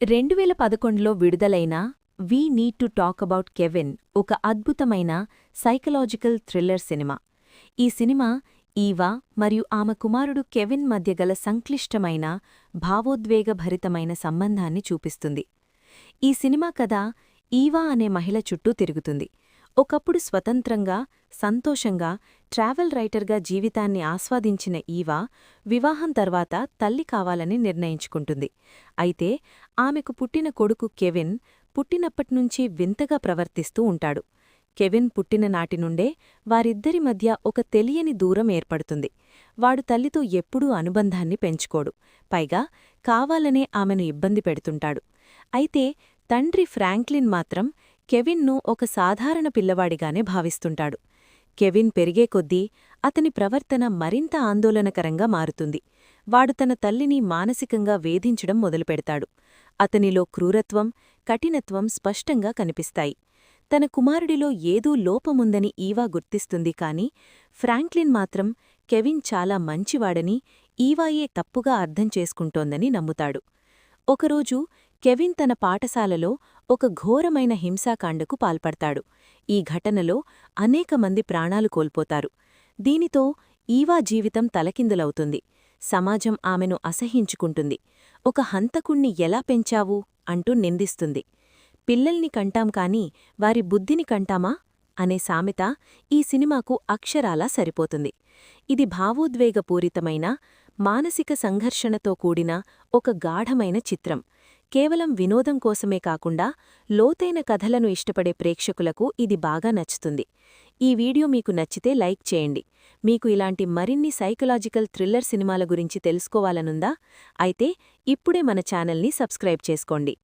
2011లో విడుదలైన we need to talk about Kevin ఒక అద్భుతమైన సైకలాజికల్ థ్రిల్లర్ సినిమా. ఈ సినిమా ఈవా మరియు ఆమె కుమారుడు కెవిన్ మధ్య గల సంక్లిష్టమైన, భావోద్వేగభరితమైన సంబంధాన్ని చూపిస్తుంది. ఈ సినిమా కథ ఈవా అనే మహిళ చుట్టూ తిరుగుతుంది. ఒకప్పుడు స్వతంత్రంగా, సంతోషంగా, ట్రావెల్ రైటర్గా జీవితాన్ని ఆస్వాదించిన ఈవా వివాహం తర్వాత తల్లి కావాలని నిర్ణయించుకుంటుంది. అయితే ఆమెకు పుట్టిన కొడుకు కెవిన్ పుట్టినప్పట్నుంచీ వింతగా ప్రవర్తిస్తూ ఉంటాడు. కెవిన్ పుట్టిన నాటినుండే వారిద్దరి మధ్య ఒక తెలియని దూరం ఏర్పడుతుంది. వాడు తల్లితో ఎప్పుడూ అనుబంధాన్ని పెంచుకోడు, పైగా కావాలనే ఆమెను ఇబ్బంది పెడుతుంటాడు. అయితే తండ్రి ఫ్రాంక్లిన్ మాత్రం కెవిన్ను ఒక సాధారణ పిల్లవాడిగానే భావిస్తుంటాడు. కెవిన్ పెరిగే కొద్దీ అతని ప్రవర్తన మరింత ఆందోళనకరంగా మారుతుంది. వాడు తన తల్లిని మానసికంగా వేధించడం మొదలుపెడతాడు. అతనిలో క్రూరత్వం, కఠినత్వం స్పష్టంగా కనిపిస్తాయి. తన కుమారుడిలో ఏదో లోపముందని ఈవా గుర్తిస్తుంది, కాని ఫ్రాంక్లిన్ మాత్రం కెవిన్ చాలా మంచివాడని, ఈవాయే తప్పుగా అర్థం చేసుకుంటోందని నమ్ముతాడు. ఒకరోజు కెవిన్ తన పాఠశాలలో ఒక ఘోరమైన హింసాకాండకు పాల్పడతాడు. ఈ ఘటనలో అనేక మంది ప్రాణాలు కోల్పోతారు. దీనితో ఈవా జీవితం తలకిందులవుతుంది. సమాజం ఆమెను అసహ్యించుకుంటుంది. ఒక హంతకుణ్ణి ఎలా పెంచావు అంటూ నిందిస్తుంది. పిల్లల్ని కంటాం కాని వారి బుద్ధిని కంటామా అనే సామెత ఈ సినిమాకు అక్షరాలా సరిపోతుంది. ఇది భావోద్వేగపూరితమైన, మానసిక సంఘర్షణతో కూడిన ఒక గాఢమైన చిత్రం. కేవలం వినోదం కోసమే కాకుండా లోతైన కథలను ఇష్టపడే ప్రేక్షకులకు ఇది బాగా నచ్చుతుంది. ఈ వీడియో మీకు నచ్చితే లైక్ చేయండి. మీకు ఇలాంటి మరిన్ని సైకలాజికల్ థ్రిల్లర్ సినిమాల గురించి తెలుసుకోవాలనుందా? అయితే ఇప్పుడే మన ఛానల్ని సబ్స్క్రైబ్ చేసుకోండి.